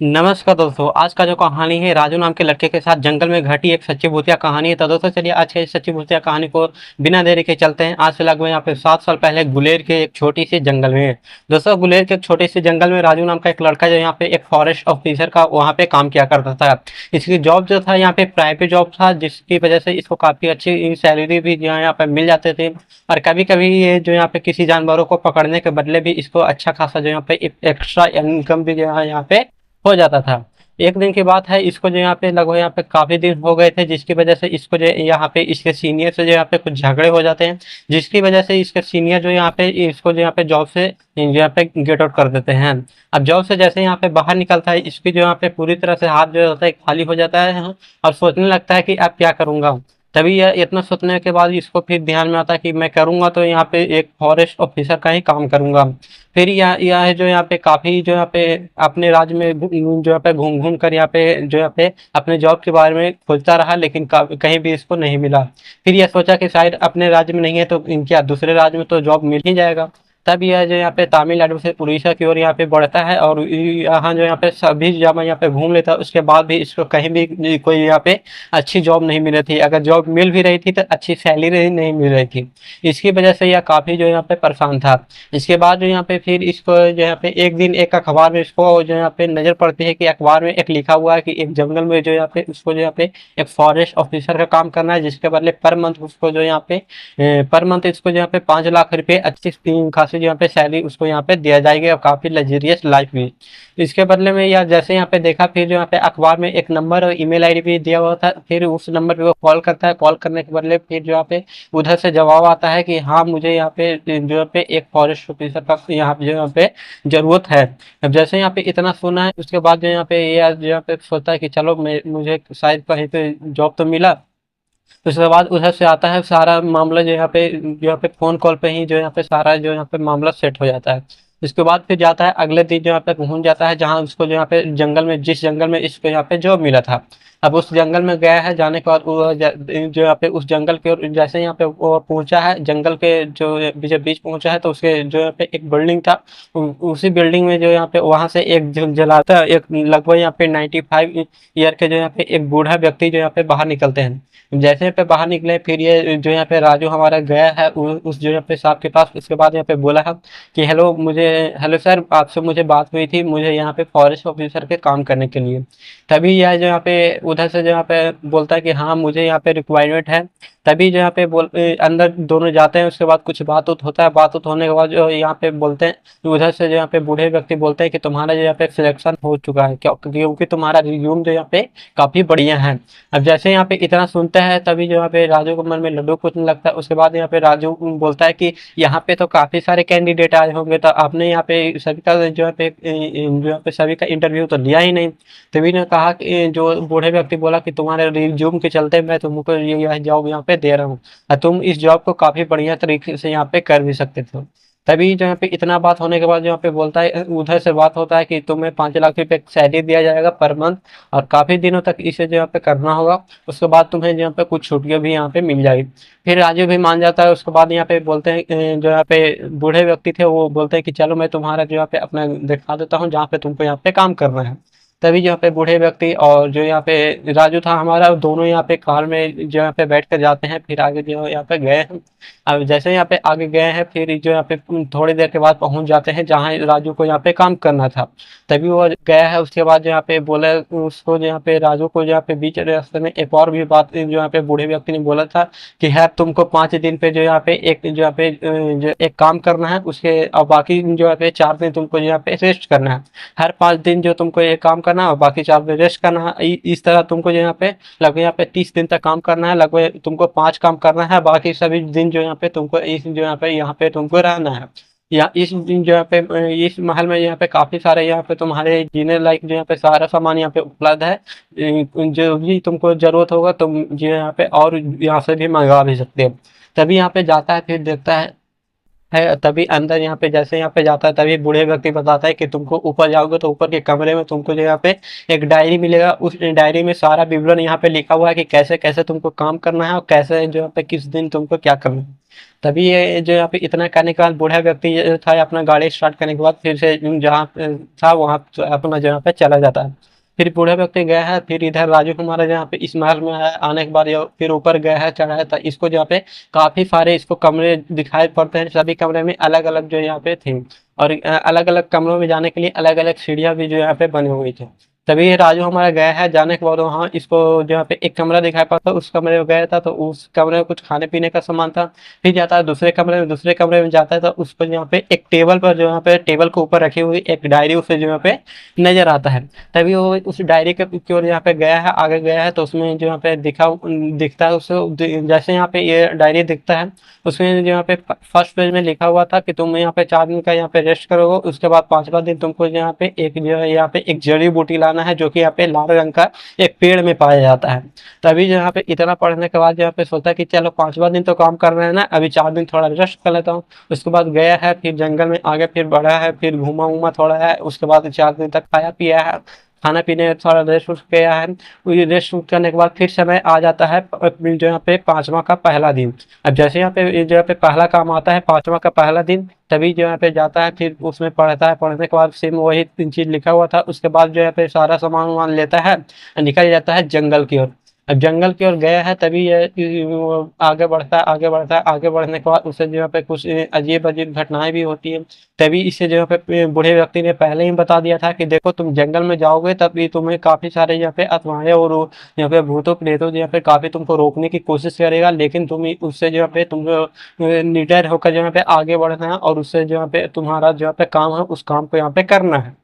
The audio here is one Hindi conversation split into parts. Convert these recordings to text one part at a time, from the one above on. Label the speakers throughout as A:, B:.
A: नमस्कार दोस्तों, आज का जो कहानी है राजू नाम के लड़के के साथ जंगल में घटी एक सच्ची भूतिया कहानी है। तो दोस्तों चलिए आज के इस सच्ची भूतिया कहानी को बिना देरी के चलते हैं। आज से लगभग यहाँ पे 7 साल पहले गुलेर के एक छोटी सी जंगल में, दोस्तों गुलेर के एक छोटी सी जंगल में राजू नाम का एक लड़का जो यहाँ पे एक फॉरेस्ट ऑफिसर का वहाँ पे काम किया करता था। इसकी जॉब जो था यहाँ पे प्राइवेट जॉब था, जिसकी वजह से इसको काफी अच्छी सैलरी भी जो है यहाँ पे मिल जाते थे। और कभी कभी ये जो यहाँ पे किसी जानवरों को पकड़ने के बदले भी इसको अच्छा खासा जो यहाँ पे एक्स्ट्रा इनकम भी जो है यहाँ पे हो जाता था। एक दिन की बात है, इसको जो यहाँ पे लगभग यहाँ पे काफी दिन हो गए थे, जिसकी वजह से इसको जो यहाँ पे इसके सीनियर से जो यहाँ पे कुछ झगड़े हो जाते हैं, जिसकी वजह से इसके सीनियर जो यहाँ पे इसको जो यहाँ पे जॉब से जो यहाँ पे गेट आउट कर देते हैं। अब जॉब से जैसे यहाँ पे बाहर निकलता है, इसकी जो यहाँ पे पूरी तरह से हाथ जो होता है खाली हो जाता है और सोचने लगता है कि अब क्या करूंगा। तभी यह इतना सोचने के बाद इसको फिर ध्यान में आता है कि मैं करूंगा तो यहाँ पे एक फॉरेस्ट ऑफिसर का ही काम करूंगा। फिर यह है जो यहाँ पे काफी जो यहाँ पे अपने राज्य में जो यहाँ पे घूम घूम कर यहाँ पे जो यहाँ पे अपने जॉब के बारे में खोजता रहा, लेकिन कहीं भी इसको नहीं मिला। फिर यह सोचा कि शायद अपने राज्य में नहीं है तो क्या दूसरे राज्य में तो जॉब मिल ही जाएगा। तब यह जो यहाँ पे तमिलनाडु से उड़ीसा की ओर यहाँ पे बढ़ता है और यहाँ जो यहाँ पे सभी जगह यहाँ पे घूम लेता है। उसके बाद भी इसको कहीं भी कोई यहाँ पे अच्छी जॉब नहीं मिल रही थी। अगर जॉब मिल भी रही थी तो अच्छी सैलरी नहीं मिल रही थी। इसकी वजह से यह काफी जो यहाँ पे परेशान था। इसके बाद जो यहाँ पे फिर इसको जो यहाँ पे एक दिन एक अखबार में इसको जो यहाँ पे नजर पड़ती है कि अखबार में एक लिखा हुआ है कि एक जंगल में जो यहाँ पे उसको जो यहाँ पे एक फॉरेस्ट ऑफिसर का काम करना है, जिसके बदले पर मंथ उसको जो यहाँ पे पर मंथ इसको जो यहाँ पे 5 लाख रुपए अच्छी खासी जो यहाँ पे सैलरी उसको यहाँ पे दिया जाएगी और काफी लग्जरियस लाइफ भी। इसके बदले में या जैसे यहाँ पे देखा, फिर जो यहाँ पे अखबार में एक नंबर और ईमेल आईडी भी दिया हुआ था। फिर उस नंबर पे वो कॉल करता है। कॉल करने के बदले फिर जो यहाँ पे उधर से जवाब आता है कि हाँ मुझे यहाँ पे जो यहाँ पे एक फॉरेस्ट ऑफिसर का यहाँ पे जो यहाँ पे जरूरत है। अब जैसे यहाँ पे इतना सुना है, उसके बाद जो यहाँ पे ये जो यहाँ पे सोचता है कि चलो मैं मुझे शायद कहीं पे जॉब तो मिला। उसके बाद उधर से आता है सारा मामला जो यहाँ पे फोन कॉल पे ही जो यहाँ पे सारा जो यहाँ पे मामला सेट हो जाता है। इसके बाद फिर जाता है अगले दिन जो यहाँ पे पहुंच जाता है, जहाँ उसको जो यहाँ पे जंगल में जिस जंगल में इसको यहाँ पे जॉब मिला था। अब उस जंगल में गया है, जाने के बाद वो जो यहाँ पे उस जंगल के और जैसे यहाँ पे वो पहुंचा है, जंगल के जो बीचों बीच पहुंचा है, तो उसके जो यहाँ पे एक बिल्डिंग था। उसी बिल्डिंग में जो यहाँ पे वहां से एक जलाता एक लगभग यहाँ पे 95 ईयर के जो यहाँ पे एक बूढ़ा व्यक्ति जो यहाँ पे बाहर निकलते हैं। जैसे यहाँ पे बाहर निकले, फिर ये जो यहाँ पे राजू हमारा गया है उस जो यहाँ पे साहब के पास। उसके बाद यहाँ पे बोला है कि हेलो सर, आपसे मुझे बात हुई थी, मुझे यहाँ पे फॉरेस्ट ऑफिसर के काम करने के लिए। तभी यह जो यहाँ पे उधर से जो यहाँ पे बोलता है कि हाँ मुझे यहाँ पे रिक्वायरमेंट है। तभी जो यहाँ पे अंदर दोनों जाते हैं। उसके बाद कुछ बात उत होता है। बात उत होने के बाद जो यहाँ पे बोलते हैं, उधर से जो यहाँ पे बूढ़े व्यक्ति बोलते हैं कि तुम्हारा जो यहाँ पे सिलेक्शन हो चुका है, क्योंकि तुम्हारा रिज्यूम जो यहाँ पे काफी बढ़िया है। अब जैसे यहाँ पे इतना सुनता है, तभी जो यहाँ पे राजू के मन में लड्डू फूटने लगता है। उसके बाद यहाँ पे राजू बोलता है कि यहाँ पे तो काफी सारे कैंडिडेट आए होंगे, तो आपने यहाँ पे सभी का जो यहाँ पे सभी का इंटरव्यू तो लिया ही नहीं। तभी ने कहा कि जो बूढ़े व्यक्ति बोला कि तुम्हारे रिज्यूम के चलते मैं तुमको ये जॉब यहाँ पे दे रहा हूँ और तुम इस जॉब को काफी बढ़िया तरीके से यहाँ पे कर भी सकते थे। तभी जो यहाँ पे इतना बात होने के बाद जो यहाँ पे बोलता है, उधर से बात होता है कि तुम्हें 5 लाख रुपए सैलरी दिया जाएगा पर मंथ, और काफी दिनों तक इसे जो यहाँ पे करना होगा। उसके बाद तुम्हें जो यहाँ पे कुछ छुट्टियां भी यहाँ पे मिल जाएगी। फिर राजू भी मान जाता है। उसके बाद यहाँ पे बोलते हैं जो यहाँ पे बूढ़े व्यक्ति थे वो बोलते हैं कि चलो मैं तुम्हारा जो यहाँ पे अपना दिखा देता हूँ जहाँ पे तुमको यहाँ पे काम करना है। तभी जो यहाँ पे बूढ़े व्यक्ति और जो यहाँ पे राजू था हमारा, दोनों यहाँ पे कार में जो यहाँ पे बैठ कर जाते हैं। फिर आगे जो यहाँ पे गए हैं। अब जैसे यहाँ पे आगे गए हैं, फिर जो यहाँ पे थोड़ी देर के बाद पहुंच जाते हैं जहाँ राजू को यहाँ पे काम करना था। तभी वो गया है। उसके बाद जो यहाँ पे बोला उसको, जो यहाँ पे राजू को जो यहाँ पे बीच रास्ते में एक और भी बात जो यहाँ पे बूढ़े व्यक्ति ने बोला था कि है तुमको 5 दिन पे जो यहाँ पे जो यहाँ पे जो एक काम करना है, उसके और बाकी जो यहाँ पे 4 दिन तुमको जो यहाँ पे रेस्ट करना है। हर 5 दिन जो तुमको ये काम करना है और बाकी 4 दिन रेस्ट करना है। इस तरह तुमको जो यहाँ पे लगभग यहाँ पे 30 दिन तक काम करना है। लगभग तुमको 5 काम करना है, बाकी सभी दिन जो यहाँ पे तुमको इस जो यहाँ पे तुमको रहना है। या इस दिन जो यहाँ पे इस महल में यहाँ पे काफी सारे यहाँ पे तुम्हारे जीने लायक जो यहाँ पे सारा सामान यहाँ पे उपलब्ध है। जो भी तुमको जरूरत होगा तुम जो यहाँ पे और यहाँ से भी मंगवा भी सकते हो। तभी यहाँ पे जाता है, फिर देखता है है, तभी अंदर यहाँ पे जैसे यहाँ पे जाता है तभी बूढ़े व्यक्ति बताता है कि तुमको ऊपर जाओगे तो ऊपर के कमरे में तुमको जो यहाँ पे एक डायरी मिलेगा। उस डायरी में सारा विवरण यहाँ पे लिखा हुआ है कि कैसे कैसे तुमको काम करना है और कैसे जो यहाँ पे किस दिन तुमको क्या करना है। तभी ये जो यहाँ पे इतना करने के बाद बूढ़ा व्यक्ति जो था अपना गाड़ी स्टार्ट करने के बाद फिर से जहाँ पे था वहाँ अपना जगह पे चला जाता है। फिर बूढ़ा व्यक्ति गया है, फिर इधर राजू हमारा जहाँ पे इस महल में आया, आने के बाद ये फिर ऊपर गया है, चढ़ा है, तो इसको जहाँ पे काफी सारे इसको कमरे दिखाई पड़ते हैं। सभी कमरे में अलग अलग जो यहाँ पे थे, और अलग अलग कमरों में जाने के लिए अलग अलग सीढ़ियां भी जो यहाँ पे बनी हुई थी। तभी ये राजू हमारा गया है, जाने के बाद वहाँ इसको जहाँ पे एक कमरा दिखाई पड़ता है, उस कमरे में गया था तो उस कमरे में कुछ खाने पीने का सामान था। फिर जाता है दूसरे कमरे में, दूसरे कमरे में जाता है तो उस पर यहाँ पे एक टेबल पर जो यहाँ पे टेबल के ऊपर रखी हुई एक डायरी उसे जो यहाँ पे नजर आता है। तभी वो उस डायरी के की ओर यहाँ पे गया है, आगे गया है, तो उसमें जो यहाँ पे दिखता है उसे, जैसे यहाँ पे ये डायरी दिखता है उसमें जो यहाँ पे फर्स्ट पेज में लिखा हुआ था कि तुम यहाँ पे 4 दिन का यहाँ पे रेस्ट करोगे, उसके बाद 5वां दिन तुमको यहाँ पे एक जो है यहाँ पे एक जड़ी बूटी लाना है जो कि यहाँ पे लाल रंग का एक पेड़ में पाया जाता है। तभी जो यहाँ पे इतना पढ़ने के बाद यहाँ पे सोचा कि चलो 5वां दिन तो काम कर रहे हैं ना, अभी 4 दिन थोड़ा रेस्ट कर लेता हूँ। उसके बाद गया है, फिर जंगल में आगे फिर बढ़ा है, फिर घूमा उमा थोड़ा है, उसके बाद 4 दिन तक खाया पिया है, खाना पीने थोड़ा रेस्ट वेस्ट किया है। रेस्ट करने के बाद फिर समय आ जाता है जो यहाँ पे 5वां का पहला दिन। अब जैसे यहाँ पे जो यहाँ पे पहला काम आता है 5वां का पहला दिन, तभी जो यहाँ पे जाता है, फिर उसमें पढ़ता है, पढ़ने के बाद सेम वही 3 चीज लिखा हुआ था। उसके बाद जो यहाँ पे सारा सामान वामान लेता है, निकल जाता है जंगल की ओर। अब जंगल की ओर गया है, तभी ये वो आगे बढ़ता है, आगे बढ़ता है, आगे बढ़ने के बाद उसे जो यहाँ पे कुछ अजीब अजीब घटनाएं भी होती है। तभी इसे जो यहाँ पे बूढ़े व्यक्ति ने पहले ही बता दिया था कि देखो तुम जंगल में जाओगे तभी तुम्हें काफी सारे यहाँ पे अफवाहें और यहाँ पे भूतों प्रेतों जो यहाँ पे काफी तुमको रोकने की कोशिश करेगा, लेकिन तुम उससे जो यहाँ पे तुमको निडर होकर जो यहाँ पे आगे बढ़ना है और उससे जो यहाँ पे तुम्हारा जो यहाँ पे काम है उस काम को यहाँ पे करना है।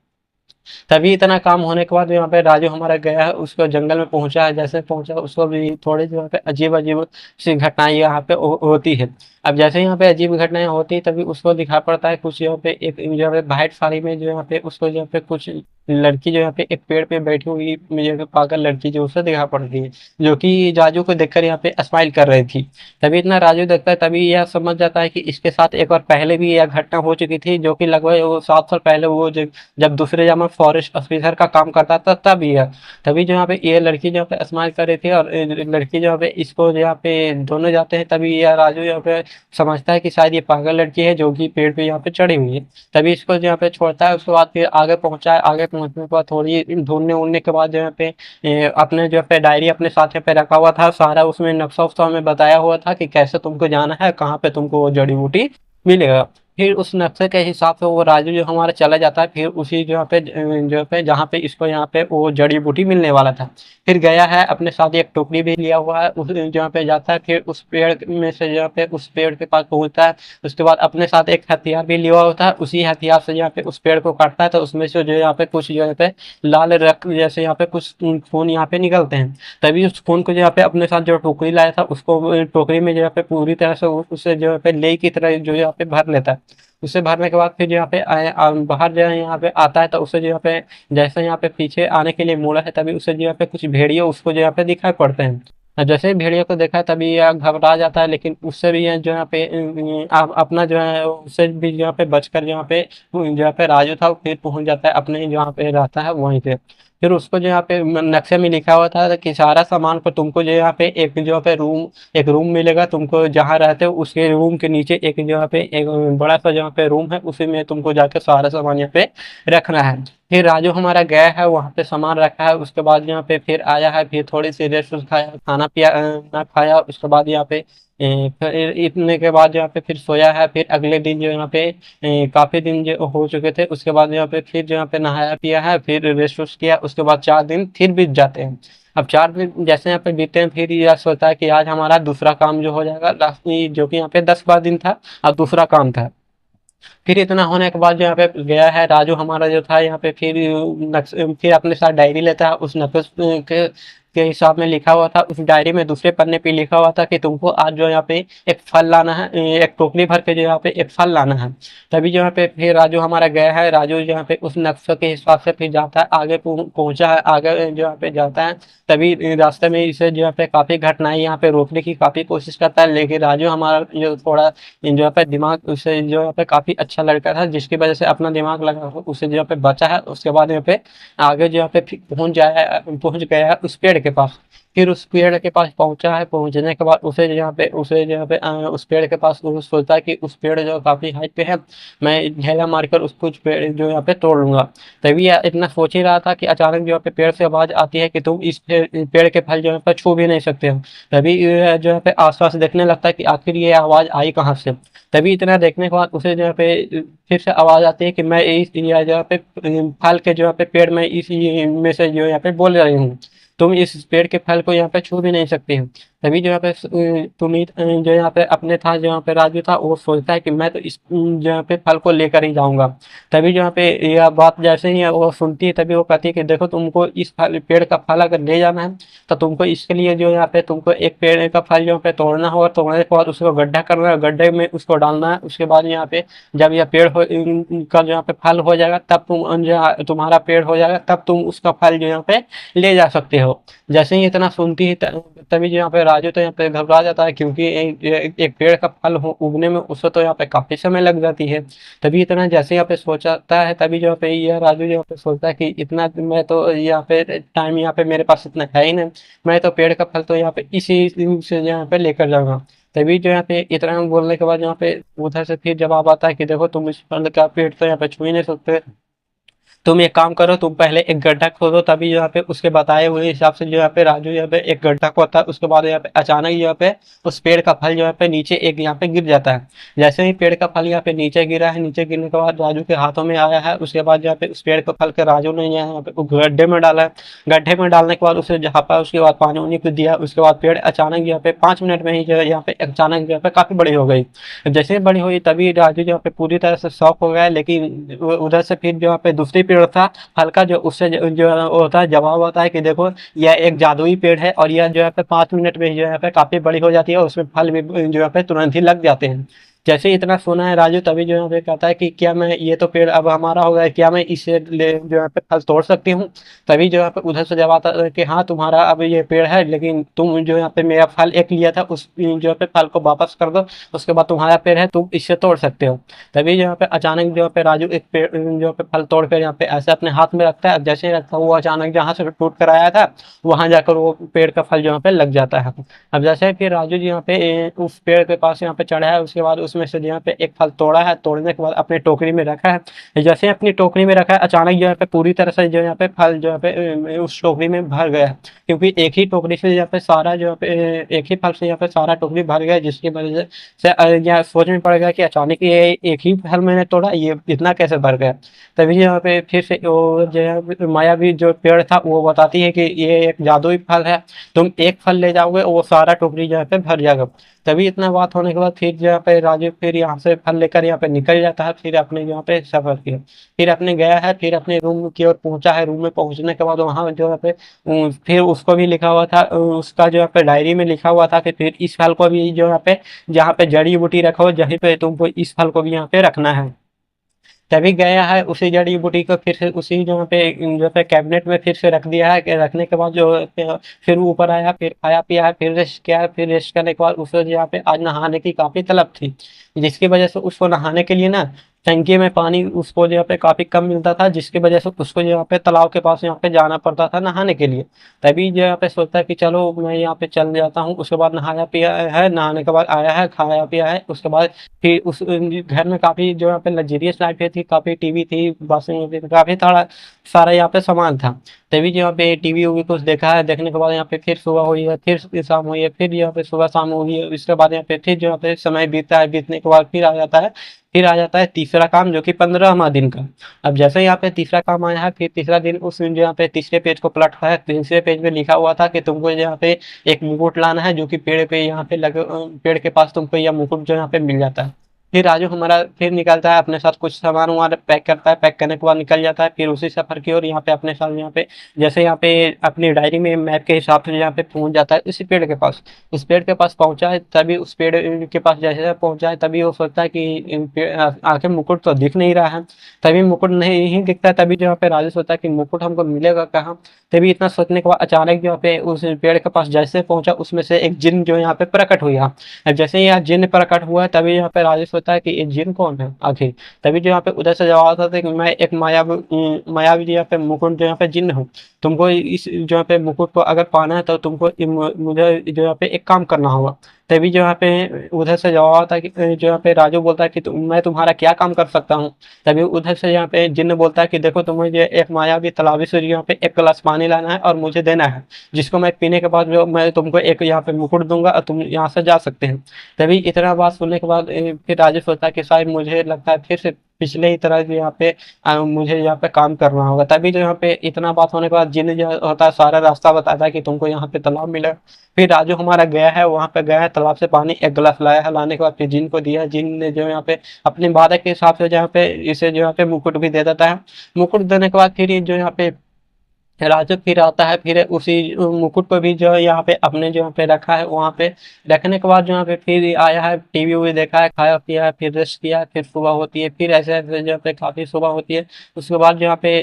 A: तभी इतना काम होने के बाद यहाँ पे राजू हमारा गया है, उसको जंगल में पहुंचा है, जैसे पहुंचा उसको भी थोड़ी जो यहाँ पे अजीब अजीब सी घटनाएं यहाँ पे होती है। अब जैसे यहाँ पे अजीब घटनाएं होती है तभी उसको दिखा पड़ता है कुछ यहाँ पे एक जो यहाँ पे वाइट साड़ी में जो यहाँ पे उसको जो यहाँ पे कुछ लड़की जो यहाँ पे एक पेड़ पे बैठी हुई मुझे पागल लड़की जो उसे दिखा पड़ती है, जो कि राजू को देखकर यहाँ पे स्माइल कर रही थी। तभी इतना राजू देखता है, तभी यह समझ जाता है कि इसके साथ एक बार पहले भी यह घटना हो चुकी थी, जो कि लगभग वो 7 साल पहले वो जब दूसरे जगह में फॉरेस्ट ऑफिसर का काम करता था तब यह। तभी जो यहाँ पे ये लड़की जो पे स्माइल कर रही थी और लड़की जो पे इसको यहाँ पे दोनों जाते हैं, तभी यह राजू यहाँ पे समझता है कि शायद ये पागल लड़की है जो कि पेड़ पे यहाँ पे चढ़ी हुई है। तभी इसको यहाँ पे छोड़ता है, उसके बाद फिर आगे पहुंचा है, आगे पहुंचने के बाद थोड़ी ढूंढने उड़ने के बाद यहाँ पे अपने जो पे डायरी अपने साथ पे रखा हुआ था सारा, उसमें नक्शा उक्सा हमें बताया हुआ था कि कैसे तुमको जाना है, कहाँ पे तुमको वो जड़ी बूटी मिलेगा। फिर उस नक्शे के हिसाब से वो राजू जो हमारा चला जाता है, फिर उसी जो पे जहाँ पे इसको यहाँ पे वो जड़ी बूटी मिलने वाला था। फिर गया है, अपने साथ एक टोकरी भी लिया हुआ है, उस जहाँ पे जाता है, फिर उस पेड़ में से जहाँ पे उस पेड़ के पास पहुंचता है। उसके बाद अपने साथ एक हथियार भी लिया हुआ था, उसी हथियार से यहाँ पे उस पेड़ को काटता है, तो उसमें से जो यहाँ पे कुछ जो यहाँ पे लाल रक्त जैसे यहाँ पे कुछ खून यहाँ पे निकलते हैं। तभी उस खून को जो यहाँ पे अपने साथ जो टोकरी लाया था उसको टोकरी में जो यहाँ पे पूरी तरह से उससे जो यहाँ पे ले की तरह जो यहाँ पे भर लेता है। उसे भरने के बाद फिर जो यहाँ पे बाहर जो है यहाँ पे आता है, तो उसे जो यहाँ पे जैसे यहाँ पे पीछे आने के लिए मुड़ा है, तभी उसे जो यहाँ पे कुछ भेड़िए उसको जो यहाँ पे दिखाई पड़ते हैं। और जैसे ही भेड़िए को देखा है तभी यह घबरा जाता है, लेकिन उससे भी यह जो यहाँ पे अपना जो है उससे भी जो यहाँ पे बचकर जो यहाँ पे राजू था वो फिर पहुंच जाता है अपने जहाँ पे रहता है वहीं पे। फिर उसको जो यहाँ पे नक्शे में लिखा हुआ था कि सारा सामान को तुमको जो यहाँ पे एक जो पे एक रूम मिलेगा तुमको, जहाँ रहते हो उसके रूम के नीचे एक जो यहाँ पे एक बड़ा सा जहाँ पे रूम है उसी में तुमको जाकर सारा सामान यहाँ पे रखना है। फिर राजू हमारा गया है, वहाँ पे सामान रखा है, उसके बाद यहाँ पे फिर आया है, फिर थोड़ी सी रेस्ट खाया, खाना पिया ना खाया, उसके बाद यहाँ पे फिर इतने के बाद यहाँ पे फिर सोया है। फिर अगले दिन जो यहाँ पे काफी दिन जो हो चुके थे, उसके बाद यहाँ पे फिर जो यहाँ पे नहाया पिया है, फिर रेस्ट वेस्ट किया, उसके बाद 4 दिन फिर बीत जाते हैं। अब 4 दिन जैसे यहाँ पे बीते हैं, फिर यह सोचता है कि आज हमारा दूसरा काम जो हो जाएगा लास्ट, जो कि यहाँ पे 10 12 दिन था, अब दूसरा काम था। फिर इतना होने के बाद जो यहाँ पे गया है राजू हमारा जो था यहाँ पे, फिर फिर अपने साथ डायरी लेता है, उस नक्शे के के हिसाब में लिखा हुआ था, उस डायरी में दूसरे पन्ने पे लिखा हुआ था कि तुमको आज जो यहाँ पे एक फल लाना है, एक टोकरी भर के जो यहाँ पे एक फल लाना है। तभी जो यहाँ पे फिर राजू हमारा गया है, राजू जो यहाँ पे उस नक्शे के हिसाब से फिर जाता है, आगे पहुंचा है, आगे जो यहाँ पे जाता है। तभी रास्ते में इसे जो यहाँ पे काफी घटनाएं यहाँ पे रोकने की काफी कोशिश करता है, लेकिन राजू हमारा जो थोड़ा जो यहाँ पे दिमाग उसे जो यहाँ पे काफी अच्छा लड़का था, जिसकी वजह से अपना दिमाग लगा उसे जो यहाँ पे बचा है। उसके बाद यहाँ पे आगे जो यहाँ पे पहुंच गया है उस पेड़ के पास। फिर उस पेड़ के पास पहुंचा है, पहुंचने के बाद उसे जो यहाँ पे उस पेड़ के पास वो सोचता है कि उस पेड़ जो काफी हाइट पे है, मैं ढेला मारकर उस कुछ पेड़ जो यहाँ पे तोड़ लूंगा। तभी यह इतना सोच ही रहा था कि अचानक जो यहाँ पे पेड़ से आवाज आती है कि तुम इस पेड़ के फल जो यहाँ पे छू भी नहीं सकते हो। तभी जो यहाँ पे आसपास देखने लगता है कि आखिर ये आवाज आई कहाँ से। तभी इतना देखने के बाद उसे जो यहाँ पे फिर से आवाज आती है कि मैं इस या जो यहाँ पे फल के जो यहाँ पे पेड़ में इस में से जो यहाँ पे बोल रही हूँ, तुम इस पेड़ के फल को यहाँ पे छू भी नहीं सकते हो। तभी जो यहाँ पे पुनीत जो यहाँ पे अपने था, जो यहाँ पे राजू था, वो सोचता है कि मैं तो इस जो यहाँ पे फल को लेकर ही जाऊंगा। तभी जो यहाँ पे यह बात जैसे ही वो सुनती है, तभी वो कहती है कि देखो तुमको इस फल पेड़ का फल अगर ले जाना है तो तुमको इसके लिए जो यहाँ पे तुमको एक पेड़ का फल जो यहाँ पे तोड़ना होगा, तोड़ने के बाद उसको गड्ढा करना है, गड्ढे में उसको डालना है। उसके बाद यहाँ पे जब यह पेड़ का जो यहाँ पे फल हो जाएगा, तब तुम्हारा पेड़ हो जाएगा, तब तुम उसका फल जो यहाँ पे ले जा सकते हो। जैसे ही इतना सुनती है तभी जो यहाँ पे राजू तो यहाँ पे घबरा जाता है, क्योंकि एक पेड़ का फल उगने में उसको तो यहाँ पे काफी समय लग जाती है। तभी इतना जैसे यहाँ पे सोचता है, तभी जो यहाँ पे यह राजू जो यहाँ पे सोचता है कि इतना मैं तो यहाँ पे टाइम यहाँ पे मेरे पास इतना है ही नहीं, मैं तो पेड़ का फल तो यहाँ पे इसी से यहाँ पे लेकर जाऊंगा। तभी जो यहाँ पे इतना बोलने के बाद यहाँ पे उधर से फिर जवाब आता है कि देखो तुम इस फल का पेड़ तो यहाँ पे छू ही नहीं सकते, तुम एक काम करो, तुम पहले एक गड्ढा खोदो। तभी यहाँ पे उसके बताए हुए हिसाब से जो यहाँ पे राजू यहाँ पे एक गड्ढा खोदता है। उसके बाद यहाँ पे अचानक यहाँ पे उस पेड़ का फल जो यहाँ पे नीचे एक यहाँ पे गिर जाता है। जैसे ही पेड़ का फल यहाँ पे नीचे गिरा है, नीचे गिरने के बाद राजू के हाथों में आया है। उसके बाद यहाँ पे उस पेड़ का फल के राजू ने यहाँ पे गड्ढे में डाला है। गड्ढे में डालने के बाद उसे झाँपा, उसके बाद पानी उनी को दिया। उसके बाद पेड़ अचानक यहाँ पे 5 मिनट में ही जो है यहाँ पे अचानक जो है काफी बड़ी हो गई। जैसे ही बड़ी हुई तभी राजू जो यहाँ पे पूरी तरह से शॉक हो गया, लेकिन उधर से फिर जो यहाँ पे दूसरी पेड़ था हल्का, जो उससे जो होता है जवाब होता है कि देखो यह एक जादुई पेड़ है और यह जो है पे 5 मिनट में जो है पे काफी बड़ी हो जाती है और उसमें फल भी जो है पे तुरंत ही लग जाते हैं। जैसे ही इतना सुना है राजू, तभी जो है पे कहता है कि क्या मैं, ये तो पेड़ अब हमारा हो गया है, क्या मैं इसे ले जो है पे फल तोड़ सकती हूँ। तभी जो है पे उधर से जवाब आता है कि हाँ तुम्हारा अब ये पेड़ है, लेकिन तुम जो यहाँ पे मेरा फल एक लिया था उस जो है पे फल को वापस कर दो, उसके बाद तुम्हारा पेड़ है, तुम इससे तोड़ सकते हो। तभी जो यहाँ पे अचानक जो है पे राजू एक पेड़ जो है पे फल तोड़ कर यहाँ पे ऐसे अपने हाथ में रखता है। जैसे ही रखता है वो अचानक जहाँ से टूट कर आया था वहां जाकर वो पेड़ का फल यहाँ पे लग जाता है। अब जैसे ही फिर राजू जी यहाँ पे उस पेड़ के पास यहाँ पे चढ़ा है, उसके बाद उसमें से यहाँ पे एक फल तोड़ा है, तोड़ने के बाद अपने टोकरी में रखा है। जैसे ही अपनी टोकरी में रखा है, अचानक जो यहाँ पे पूरी तरह से जो यहाँ पे फल जो यहाँ पे उस टोकरी में भर गया है, क्योंकि एक ही टोकरी से यहाँ पे सारा जो यहाँ पे एक ही फल से यहाँ पे सारा टोकरी भर गया, जिसकी वजह से यहाँ सोच में पड़ गया कि अचानक ये एक ही फल मैंने तोड़ा, ये इतना कैसे भर गया। तभी यहाँ पे फिर से वो जो है मायावी जो पेड़ था वो बताती है कि ये एक जादुई फल है, तुम एक फल ले जाओगे वो सारा टोकरी जो है भर जाएगा। तभी इतना बात होने के बाद फिर जो यहाँ पे राजू फिर यहाँ से फल लेकर यहाँ पे निकल जाता है, फिर अपने यहाँ पे सफर किया, फिर अपने गया है, फिर अपने रूम की ओर पहुंचा है। रूम में पहुंचने के बाद वहाँ जो है पे फिर उसको भी लिखा हुआ था, उसका जो यहाँ पे डायरी में लिखा हुआ था कि फिर इस फल को भी जो यहाँ पे जहाँ पे जड़ी बूटी रखो, जहीं पे तुमको इस फल को भी यहाँ पे रखना है। तभी गया है, उसी जड़ी बूटी को फिर से उसी जो पे कैबिनेट में फिर से रख दिया है। रखने के बाद जो फिर ऊपर आया, फिर खाया पिया है, फिर रेस्ट किया है। फिर रेस्ट करने के बाद उसे यहाँ पे आज नहाने की काफी तलब थी, जिसकी वजह से उसको नहाने के लिए ना टंकी में पानी उसको यहाँ पे काफी कम मिलता था, जिसकी वजह से उसको यहाँ पे तालाब के पास यहाँ पे जाना पड़ता था नहाने के लिए। तभी जो यहाँ पे सोचता है कि चलो मैं यहाँ पे चल जाता हूँ। उसके बाद नहाया पिया है, नहाने के बाद आया है, खाया पिया है। उसके बाद फिर उस घर में काफी जो यहाँ पे लग्जरियस लाइफ थी, काफी टीवी थी, वॉशिंग मशीन, काफी सारा यहाँ पे सामान था। तभी जो यहाँ पे टीवी उवी कुछ देखा है, देखने के बाद यहाँ पे फिर सुबह हुई है, फिर शाम हुई है, फिर यहाँ पे सुबह शाम हुई है। इसके बाद यहाँ पे फिर जो यहाँ पे समय बीतता है, बीतने के बाद फिर आ जाता है तीसरा काम, जो कि 15वां दिन का। अब जैसे यहाँ पे तीसरा काम आया है, फिर तीसरा दिन उस जो यहाँ पे तीसरे पेज को पलटता है। तीसरे पेज में लिखा हुआ था कि तुमको यहाँ पे एक मुकुट लाना है, जो कि पेड़ पे यहाँ पे लगे, पेड़ के पास तुमको यह मुकुट जो यहाँ पे मिल जाता है। फिर राजू हमारा फिर निकलता है अपने साथ कुछ सामान वामान पैक करता है, पैक करने के बाद निकल जाता है फिर उसी सफर की ओर। यहाँ पे अपने साथ यहाँ पे जैसे यहाँ पे अपनी डायरी में मैप के हिसाब से यहाँ पे पहुंच जाता है इसी पेड़ के पास। उस पेड़ के पास पहुंचा है, तभी उस पेड़ के पास जैसे पहुंचा है तभी वो सोचता है कि आखिर मुकुट तो दिख नहीं रहा है। तभी मुकुट नहीं ही दिखता है, तभी जो यहाँ पे राजू सोचता है कि मुकुट हमको मिलेगा कहाँ। तभी इतना सोचने के बाद अचानक जो यहाँ पे उस पेड़ के पास जैसे पहुंचा, उसमें से एक जिन जो यहाँ पे प्रकट हुआ। अब जैसे ही यहाँ जिन प्रकट हुआ तभी यहाँ पे राजेश होता है कि ये जिन कौन है आखिर। तभी जो यहाँ पे उधर से जवाब आता है कि मैं एक मायावी जो यहाँ पे मुकुट जो यहाँ पे जिन हूँ। तुमको इस जो यहाँ पे मुकुट को अगर पाना है तो तुमको मुझे जो यहाँ पे एक काम करना होगा। तभी जो यहाँ पे उधर से जवाब आता है कि जो यहाँ पे राजू बोलता है कि मैं तुम्हारा क्या काम कर सकता हूँ। तभी उधर से यहाँ पे जिन्न बोलता है कि देखो तुम्हें ये एक मायावी तालाबी से यहाँ पे एक गिलास पानी लाना है और मुझे देना है, जिसको मैं पीने के बाद जो मैं तुमको एक यहाँ पे मुकुट दूंगा और तुम यहाँ से जा सकते हैं। तभी इतना बात सुनने के बाद फिर राजू सोचता है कि शायद मुझे लगता है फिर से पिछले ही तरह जो यहाँ पे मुझे यहाँ पे काम करना होगा। तभी जो यहाँ पे इतना बात होने के बाद जिन जो होता है सारा रास्ता बताता है कि तुमको यहाँ पे तालाब मिला। फिर राजू हमारा गया है वहां पे, गया है तालाब से पानी एक गिलास लाया है, लाने के बाद फिर जिन को दिया। जिन ने जो यहाँ पे अपने वादे के हिसाब से जहाँ पे इसे जो यहाँ पे मुकुट भी दे देता है। मुकुट देने के बाद फिर ये जो यहाँ पे राजू फिर आता है, फिर उसी मुकुट को भी जो है यहाँ पे अपने जो यहाँ पे रखा है वहाँ पे रखने के बाद जो यहाँ पे फिर आया है, टीवी वी देखा है, खाया पिया है, फिर रेस्ट किया है, फिर सुबह होती है, फिर ऐसे ऐसे जो यहाँ पे काफी सुबह होती है। उसके बाद जो यहाँ पे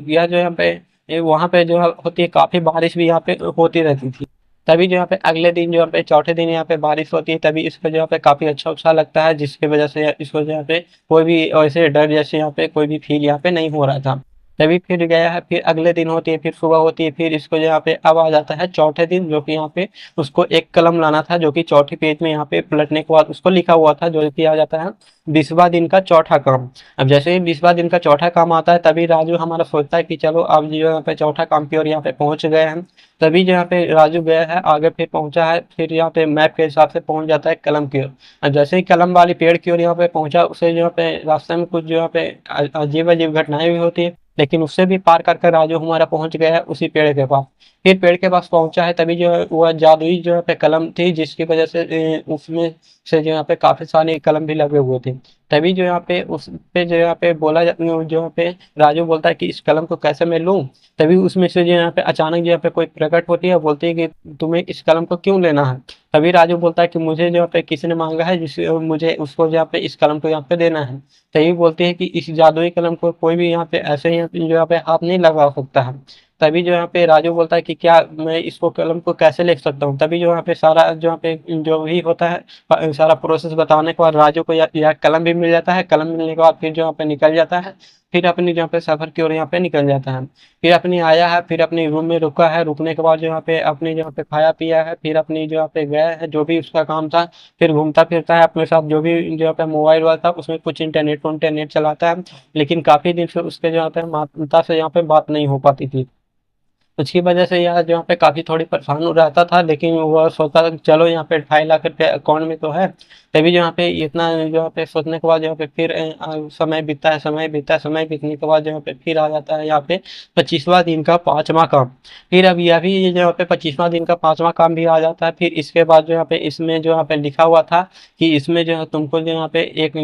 A: यह जो यहाँ पे वहाँ पे जो होती है काफी बारिश भी यहाँ पे होती रहती थी। तभी जो यहाँ पे अगले दिन जो यहाँ पे चौथे दिन यहाँ पे बारिश होती है, तभी इसको जो यहाँ पे काफी अच्छा अच्छा लगता है, जिसकी वजह से इसको जो यहाँ पे कोई भी ऐसे डर जैसे यहाँ पे कोई भी फील यहाँ पे नहीं हो रहा था। तभी फिर गया है, फिर अगले दिन होती है, फिर सुबह होती है, फिर इसको यहाँ पे अब आ जाता है चौथे दिन, जो कि यहाँ पे उसको एक कलम लाना था, जो कि चौथे पेज में यहाँ पे पलटने के बाद उसको लिखा हुआ था, जो कि आ जाता है 20वां दिन का चौथा काम। अब जैसे ही 20वां दिन का चौथा काम आता है तभी राजू हमारा सोचता है कि चलो अब जो यहाँ पे चौथा काम की ओर यहाँ पे पहुंच गए हैं। तभी जो यहाँ पे राजू गया है आगे, फिर पहुंचा है, फिर यहाँ पे मैप के हिसाब से पहुंच जाता है कलम की ओर। अब जैसे ही कलम वाली पेड़ की ओर यहाँ पे पहुंचा, उसे जो यहाँ पे रास्ते में कुछ जो यहाँ पे अजीब अजीब घटनाएं भी होती है, लेकिन उससे भी पार कर कर राजू हमारा पहुंच गया है उसी पेड़ के पास। फिर पेड़ के पास पहुंचा है तभी जो है वह जादुई जो यहाँ पे कलम थी, जिसकी वजह से उसमें से जो यहाँ पे काफी सारे कलम भी लगे हुए थे। तभी जो यहाँ पे उस पे जो यहाँ पे जो यहाँ पे राजू बोलता है कि इस कलम को कैसे मैं लूं। तभी उसमें से जो यहाँ पे अचानक जो यहाँ पे कोई प्रकट होती है, बोलती है कि तुम्हें इस कलम को क्यों लेना है। तभी राजू बोलता है कि मुझे जो यहाँ पे किसी ने मांगा है, जिससे मुझे उसको जो यहाँ पे इस कलम को यहाँ पे देना है। तभी बोलती है कि इस जादुई कलम को कोई भी यहाँ पे ऐसे ही जो यहाँ पे हाथ नहीं लगा सकता है। तभी जो यहाँ पे राजू बोलता है कि क्या मैं इसको कलम को कैसे लिख सकता हूँ। तभी जो यहाँ पे सारा जो यहाँ पे जो भी होता है सारा प्रोसेस बताने के बाद राजू को यह कलम भी मिल जाता है। कलम मिलने के बाद फिर जो यहाँ पे निकल जाता है, फिर अपनी जहाँ पे सफर की ओर यहाँ पे निकल जाता है। फिर अपनी आया है, फिर अपनी रूम में रुका है, रुकने के बाद जो यहाँ पे अपने जहाँ पे खाया पिया है, फिर अपनी जो यहाँ पे गया है जो भी उसका काम था, फिर घूमता फिरता है अपने साथ जो भी जो यहाँ पे मोबाइल वाला था उसमें कुछ इंटरनेट चलाता है। लेकिन काफी दिन से उसके जो यहाँ पे माता से यहाँ पे बात नहीं हो पाती थी, उसकी वजह से यार जो यहाँ पे काफी थोड़ी परेशान हो रहता था। लेकिन वो सोचता था कि चलो यहाँ पे 2.5 लाख रुपये अकाउंट में तो है। तभी जो यहाँ पे इतना जो यहाँ पे सोचने के बाद जो यहाँ पे फिर समय बीतता है, समय बीतता है, समय बीतने के बाद जो यहाँ पे फिर आ जाता है यहाँ पे 25वां दिन का 5वां काम। फिर अब यह भी जो यहाँ पे 25वां दिन का 5वां काम भी आ जाता है। फिर इसके बाद जो यहाँ पे इसमें जो यहाँ पे लिखा हुआ था कि इसमें जो है तुमको जो यहाँ पे एक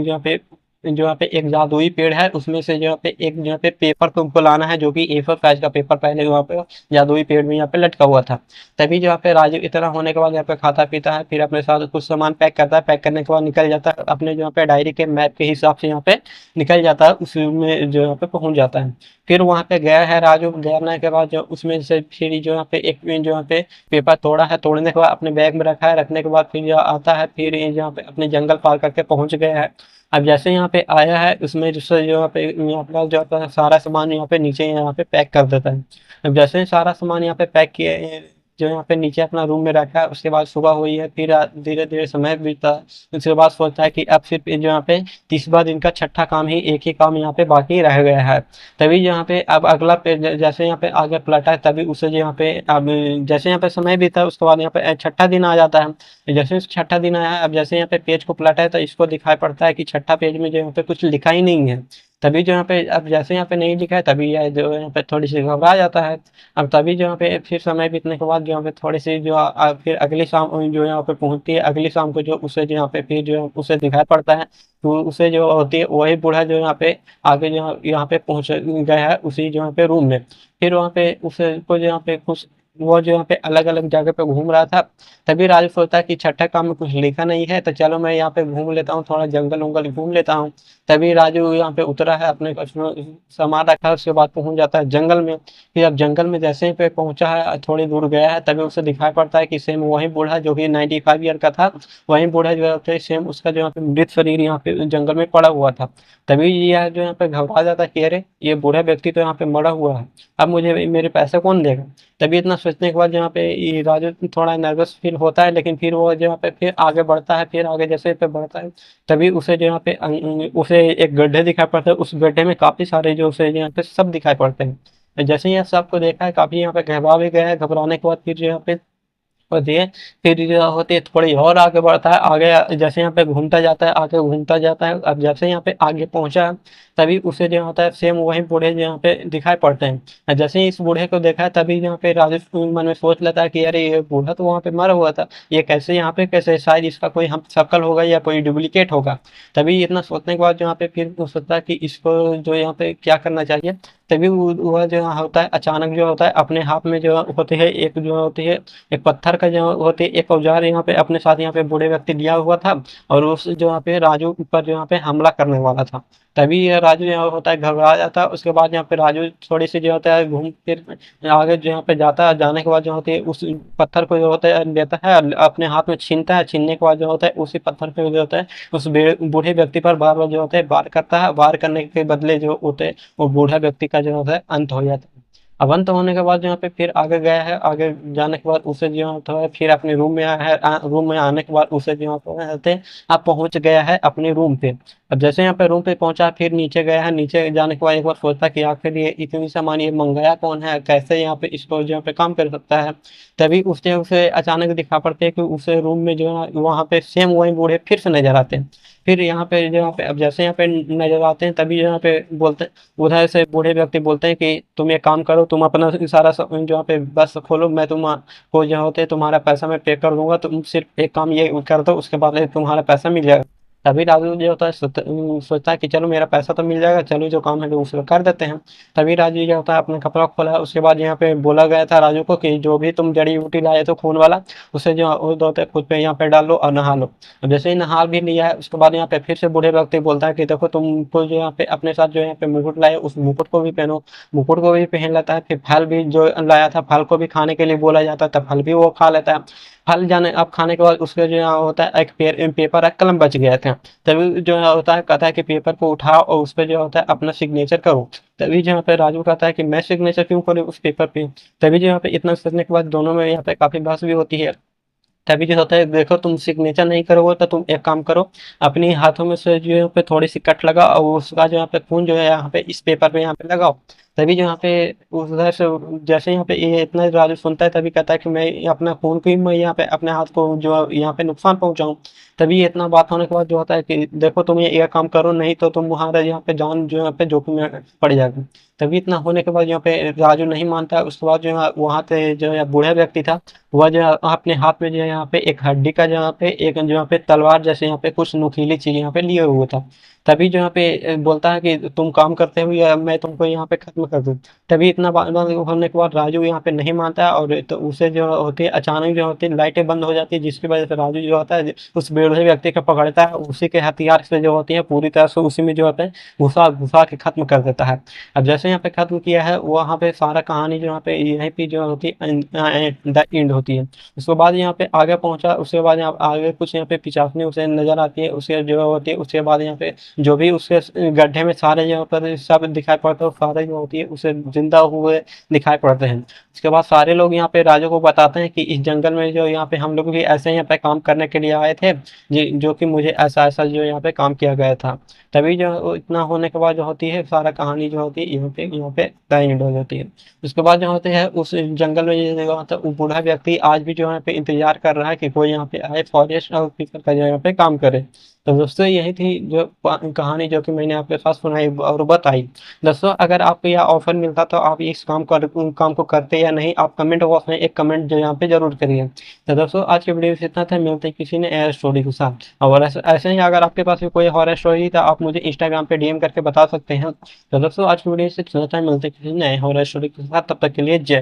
A: जो यहाँ पे एक जादुई पेड़ है, उसमें से जो यहाँ पे एक जो यहाँ पे पेपर तुमको लाना है, जो कि A4 साइज का पेपर पहले वहाँ पे जादुई पेड़ में यहाँ पे लटका हुआ था। तभी जो यहाँ पे राजू इतना होने के बाद यहाँ पे खाता पीता है, फिर अपने साथ कुछ सामान पैक करता है, पैक करने के बाद निकल जाता है अपने जो यहाँ पे डायरी के मैप के हिसाब से यहाँ पे निकल जाता है, उसमें जो यहाँ पे पहुंच जाता है। फिर वहाँ पे गया है राजू, गया के बाद जो उसमें से फिर जो यहाँ पे एक जो यहाँ पे पेपर तोड़ा है, तोड़ने के बाद अपने बैग में रखा है, रखने के बाद फिर यहाँ आता है, फिर ये यहाँ पे अपने जंगल पार करके पहुंच गया है। अब जैसे यहाँ पे आया है उसमें जो यहाँ पे अपना जो अपना सारा सामान यहाँ पे नीचे यहाँ पे पैक कर देता है। अब जैसे ही सारा सामान यहाँ पे पैक किया जो यहाँ पे नीचे अपना रूम में रखा है, उसके बाद सुबह हुई है, फिर धीरे धीरे समय बीता। उसके बाद सोचता है कि अब सिर्फ जो यहाँ पे 30वां दिन का छठा काम ही एक ही काम यहाँ पे बाकी रह गया है। तभी यहाँ पे अब अगला पे जैसे यहाँ पे आगे पलटा है, तभी उसे जो यहाँ पे अब जैसे यहाँ पे समय बीता है उसके बाद यहाँ पे छठा दिन आ जाता है। जैसे छठा दिन आया है, अब जैसे यहाँ पे पेज को पलटा है तो इसको दिखाई पड़ता है कि छठा पेज में जो यहाँ पे कुछ लिखा ही नहीं है। तभी जो यहाँ पे अब जैसे यहाँ पे नहीं दिखा है तभी यह जो यहाँ पे थोड़ी सी घबरा जाता है। अब तभी जो यहाँ पे फिर समय बीतने के बाद जो यहाँ पे थोड़ी सी जो फिर अगली शाम जो यहाँ पे पहुंचती है, अगली शाम को जो उसे जो यहाँ पे फिर जो उसे दिखाई पड़ता है, तो उसे जो होती है वही बूढ़ा जो यहाँ पे आगे जो यहाँ पे पहुंच गया है उसी जो यहाँ पे रूम में। फिर वहाँ पे उसे को जो यहाँ पे कुछ वो जो यहाँ पे अलग अलग जगह पे घूम रहा था। तभी राजू सोचता है कि छठा काम में कुछ लिखा नहीं है, तो चलो मैं यहाँ पे घूम लेता हूँ, थोड़ा जंगल वंगल घूम लेता हूँ। तभी राजू यहाँ पे उतरा है, अपने कुछ सामान रखा है, उसके बाद पहुंच जाता है जंगल में। फिर अब जंगल में जैसे ही पे पहुंचा है, थोड़ी दूर गया है, तभी उसे दिखाई पड़ता है कि सेम वही बूढ़ा जो कि 95 ईयर का था, वही बूढ़ा जो है सेम उसका जो यहाँ पे मृत शरीर यहाँ पे जंगल में पड़ा हुआ था। तभी यह जो यहाँ पे घबरा जाता है कि अरे ये बूढ़ा व्यक्ति तो यहाँ पे मरा हुआ है, अब मुझे मेरे पैसे कौन देगा। तभी इतना सोचने के बाद यहाँ पे ये राजू थोड़ा नर्वस फील होता है, लेकिन फिर वो जो यहाँ पे फिर आगे बढ़ता है, फिर आगे जैसे पे बढ़ता है तभी उसे जो यहाँ पे उसे एक गड्ढे दिखाई पड़ता है, उस गड्ढे में काफी सारे जो उसे यहाँ पे सब दिखाई पड़ते हैं। जैसे ही यह सबको देखा है, काफी यहाँ पे घबरा भी गया है, घबराने के बाद फिर जो यहाँ पे होती है, फिर जो होती है थोड़ी और आगे बढ़ता है, आगे जैसे यहाँ पे घूमता जाता है, आगे घूमता जाता है। अब जैसे यहाँ पे आगे पहुंचा तभी उसे जो होता है सेम वही बूढ़े जो यहाँ पे दिखाई पड़ते हैं। जैसे ही इस बूढ़े को देखा है तभी यहाँ पे राजू मन में सोच लेता है कि अरे ये बूढ़ा तो वहाँ पे मरा हुआ था, ये कैसे यहाँ पे, कैसे शायद इसका कोई हम शक्ल होगा या कोई डुप्लीकेट होगा। तभी इतना सोचने के बाद यहाँ पे फिर वो सोचता है कि इसको जो यहाँ पे क्या करना चाहिए। तभी वह जो होता है अचानक जो होता है अपने हाथ में जो होती है एक जो होती है एक पत्थर का जो होते एक औजार यहाँ पे अपने साथ यहाँ पे बूढ़े व्यक्ति लिया हुआ था, और उस जो यहाँ पे राजू पर जो यहाँ पे हमला करने वाला था। तभी ये राजू यहाँ होता है घबरा जाता है। उसके बाद यहाँ पे राजू थोड़ी सी जो होता है घूम फिर आगे जो यहाँ पे जाता है, जाने के बाद जो होती है उस पत्थर को जो होता है लेता है और अपने हाथ में छीनता है, छीनने के बाद जो होता है उसी पत्थर पे जो होता है उस बूढ़े व्यक्ति पर बार बार जो होता है वार करता है। वार करने के बदले जो होते हैं वो बूढ़ा व्यक्ति का जो होता है अंत हो जाता है। अब अंत होने के बाद जो यहाँ पे फिर आगे गया है, आगे जाने के बाद उसे जो होता है फिर अपने रूम में आया है, रूम में आने के बाद उसे जो होते हैं अब पहुंच गया है अपने रूम पे। अब जैसे यहाँ पे रूम पे पहुंचा फिर नीचे गया है, नीचे जाने के बाद एक बार सोचता कि आखिर ये इतनी सामान ये मंगाया कौन है, कैसे यहाँ पे इसको जो यहाँ पे काम कर सकता है। तभी उसे उसे अचानक दिखा पड़ते हैं कि उसे रूम में जो है वहाँ पे सेम वही बूढ़े फिर से नजर आते हैं। फिर यहाँ पे जो यहाँ पे अब जैसे यहाँ पे नजर आते हैं तभी यहाँ पे बोलते उधर से बूढ़े व्यक्ति बोलते हैं कि तुम एक काम करो, तुम अपना सारा जो यहाँ पे बस खोलो, मैं तुम को जो होते तुम्हारा पैसा मैं पे कर दूंगा, तुम सिर्फ एक काम ये कर दो, उसके बाद तुम्हारा पैसा मिल जाएगा। तभी राजू जो होता है सोचता है कि चलो मेरा पैसा तो मिल जाएगा, चलो जो काम है तो उसको कर देते हैं। तभी राजू जो होता है अपना कपड़ा खोला, उसके बाद यहाँ पे बोला गया था राजू को कि जो भी तुम जड़ी बूटी लाए तो खून वाला, उसे जो होता है खुद पे यहाँ पे डाल लो और नहा लो। अब जैसे ही नहा भी लिया है उसके बाद यहाँ पे फिर से बूढ़े व्यक्ति बोलता है कि देखो तुमको जो यहाँ पे अपने साथ जो यहाँ पे मुकुट लाए उस मुकुट को भी पहनो। मुकुट को भी पहन लेता है, फिर फल भी जो लाया था फल को भी खाने के लिए बोला जाता है, तब फल भी वो खा लेता है। फल जाने अब खाने के बाद उसके जो यहाँ होता है एक पेपर है कलम बच गया था। तभी जो है होता है कहता है कि पेपर को उठाओ और उस पर जो होता है अपना सिग्नेचर करो। तभी जो यहाँ पे राजू कहता है कि मैं सिग्नेचर क्यों करूँ उस पेपर पे। तभी जो यहाँ पे इतना सोचने के बाद दोनों में यहाँ पे काफी बहस भी होती है। तभी जो होता है देखो तुम सिग्नेचर नहीं करोगे तो तुम एक काम करो, अपनी हाथों में से जो यहाँ पे थोड़ी सी कट लगा और उसका जो यहाँ पे खून जो है यहाँ पे इस पेपर पे यहाँ पे लगाओ। तभी जो यहाँ पे उधर से जैसे यहाँ पे ये इतना राजू सुनता है तभी कहता है कि मैं अपना खून को ही मैं यहाँ पे अपने हाथ को जो यहाँ पे नुकसान पहुंचाऊं। तभी ये इतना बात होने के बाद जो होता है कि देखो तुम ये काम करो, नहीं तो तुम्हारा यहाँ पे जान जो यहाँ पे जोखिम में पड़ जाएगा। तभी इतना होने के बाद यहाँ पे राजू नहीं मानता है। उसके बाद जो है वहां पे जो है बूढ़ा व्यक्ति था वह जो है अपने हाथ में जो है यहाँ पे एक हड्डी का जो यहाँ पे एक जो यहाँ पे तलवार जैसे यहाँ पे कुछ नुकीली चीज यहाँ पे लिए हुए था। तभी जो यहाँ पे बोलता है कि तुम काम करते हुए या मैं तुमको यहाँ पे खत्म कर दूं। तभी इतना बात होने के बाद राजू यहाँ पे नहीं मानता है, और तो उसे जो होती है अचानक जो होती है लाइटें बंद हो जाती है, जिसकी वजह से राजू जो होता है उस बूढ़े व्यक्ति को पकड़ता है, उसी के हथियार से जो होती है पूरी तरह से उसी में जो होता है घुसा घुसा के खत्म कर देता है। अब जैसे यहाँ पे खत्म किया है वहाँ पे सारा कहानी जो यहाँ पे यहीं पे जो होती है द एंड होती है। उसके बाद यहाँ पे आगे पहुंचा, उसके बाद यहाँ आगे कुछ यहाँ पे पिचासनी उसे नजर आती है, उसके जो होती है उसके बाद यहाँ पे जो भी उसके गड्ढे में सारे यहाँ पर सब दिखाई पड़ते हैं, सारे जो होती है उसे जिंदा हुए दिखाई पड़ते हैं। उसके बाद सारे लोग यहाँ पे राजू को बताते हैं कि इस जंगल में जो यहाँ पे हम लोग भी ऐसे यहाँ पे काम करने के लिए आए थे, जो कि मुझे ऐसा ऐसा जो यहाँ पे काम किया गया था। तभी जो इतना होने के बाद जो होती है सारा कहानी जो होती है यहाँ पे एंड हो जाती है। उसके बाद जो होते हैं उस जंगल में जो होता है वो बूढ़ा व्यक्ति आज भी जो यहाँ पे इंतजार कर रहा है कि कोई यहाँ पे आए फॉरेस्ट ऑफिसर का जो यहाँ पे काम करे। तो दोस्तों यही थी जो कहानी जो कि मैंने आपके साथ सुनाई और बताई। दोस्तों अगर आपको यह ऑफर मिलता तो आप इस काम को करते या नहीं, आप कमेंट बॉक्स में एक कमेंट जो यहाँ पे जरूर करिए। तो दोस्तों आज के वीडियो से इतना था, मिलते हैं किसी ने स्टोरी के साथ। और ऐसे ही अगर आपके पास भी कोई हॉरर स्टोरी तो आप मुझे इंस्टाग्राम पे डीएम करके बता सकते हैं। तो दोस्तों आज की वीडियो से इतना था, मिलते हैं किसी नए हॉरर स्टोरी के साथ, तब तक के लिए जय